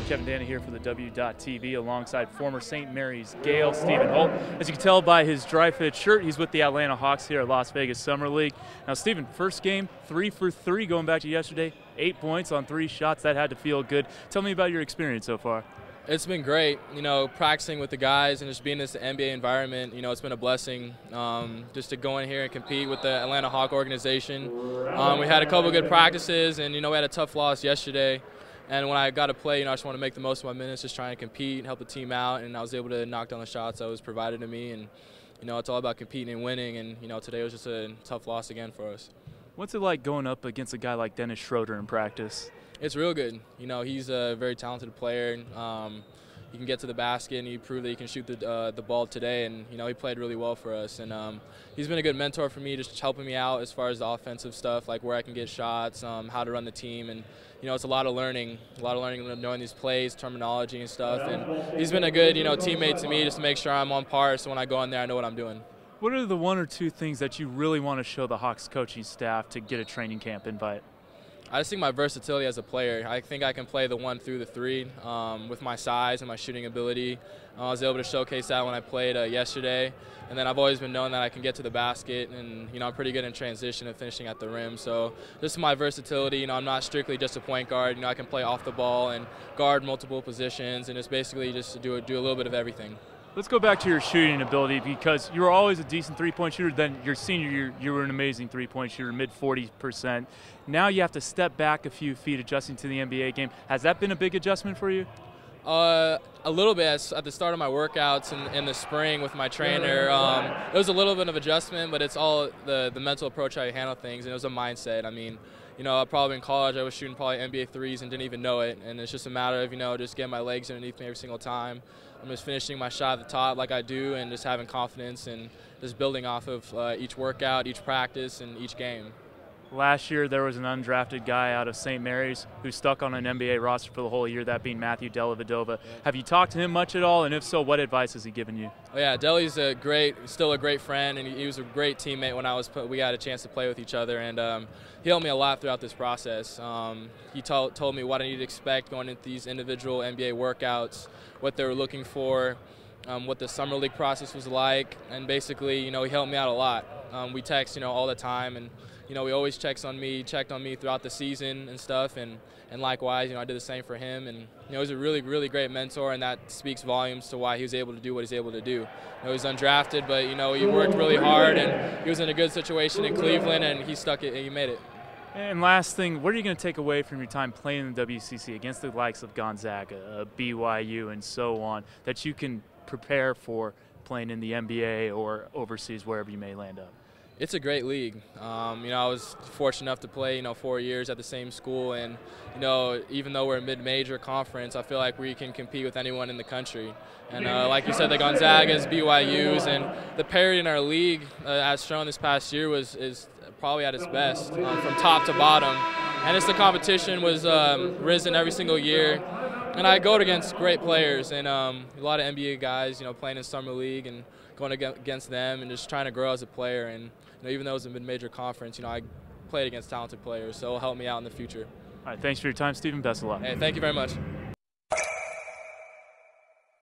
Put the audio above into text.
Kevin Danny here for the W.TV alongside former St. Mary's Gale Stephen Holt. As you can tell by his dry fit shirt, he's with the Atlanta Hawks here at Las Vegas Summer League. Now, Stephen, first game, 3 for 3 going back to yesterday, 8 points on 3 shots. That had to feel good. Tell me about your experience so far. It's been great, practicing with the guys and just being in this NBA environment. It's been a blessing just to go in here and compete with the Atlanta Hawk organization. We had a couple good practices, and we had a tough loss yesterday. And when I got to play, I just want to make the most of my minutes, just trying to compete and help the team out. And I was able to knock down the shots that was provided to me. And it's all about competing and winning. And today was just a tough loss again for us. What's it like going up against a guy like Dennis Schroeder in practice? It's real good. He's a very talented player. He can get to the basket, and he proved that he can shoot the ball today. And he played really well for us. And he's been a good mentor for me, just helping me out as far as the offensive stuff, like where I can get shots, how to run the team, and it's a lot of learning, knowing these plays, terminology, and stuff. And he's been a good teammate to me, just to make sure I'm on par. So when I go in there, I know what I'm doing. What are the 1 or 2 things that you really want to show the Hawks coaching staff to get a training camp invite? I just think my versatility as a player. I think I can play the 1 through the 3 with my size and my shooting ability. I was able to showcase that when I played yesterday. And then I've always been known that I can get to the basket, and I'm pretty good in transition and finishing at the rim. So just my versatility. I'm not strictly just a point guard. I can play off the ball and guard multiple positions, and it's basically just do a little bit of everything. Let's go back to your shooting ability, because you were always a decent three-point shooter. Then your senior year, you were an amazing three-point shooter, mid-40%. Now you have to step back a few feet adjusting to the NBA game. Has that been a big adjustment for you? A little bit. At the start of my workouts in the spring with my trainer, it was a little bit of adjustment, but it's all the mental approach how you handle things, and it was a mindset. Probably in college I was shooting probably NBA threes and didn't even know it, and it's just a matter of just getting my legs underneath me every single time. I'm just finishing my shot at the top like I do, and just having confidence and just building off of each workout, each practice, and each game. Last year there was an undrafted guy out of St. Mary's who stuck on an NBA roster for the whole year, that being Matthew Dellavedova. Yeah. Have you talked to him much at all, and if so, what advice has he given you? Oh, yeah, Delly's still a great friend, and he was a great teammate when we had a chance to play with each other, and he helped me a lot throughout this process. He told me what I need to expect going into these individual NBA workouts, what they were looking for, what the summer league process was like, and basically, he helped me out a lot. We text, all the time, and he always checked on me throughout the season and stuff, and likewise, I did the same for him, and he's a really, really great mentor, and that speaks volumes to why he was able to do what he's able to do. He was undrafted, but he worked really hard, and he was in a good situation in Cleveland, and he stuck it, and he made it. And last thing, what are you going to take away from your time playing in the WCC against the likes of Gonzaga, BYU, and so on, that you can prepare for playing in the NBA or overseas, wherever you may land up? It's a great league. I was fortunate enough to play, 4 years at the same school, and even though we're a mid-major conference, I feel like we can compete with anyone in the country. And like you said, the Gonzagas, BYU's, and the parity in our league, as shown this past year, is probably at its best from top to bottom. And the competition was risen every single year. And I go against great players, and a lot of NBA guys, playing in summer league and going against them and just trying to grow as a player. And even though it was a mid-major conference, I played against talented players, so it'll help me out in the future. All right, thanks for your time, Stephen. Best of luck. Hey, thank you very much.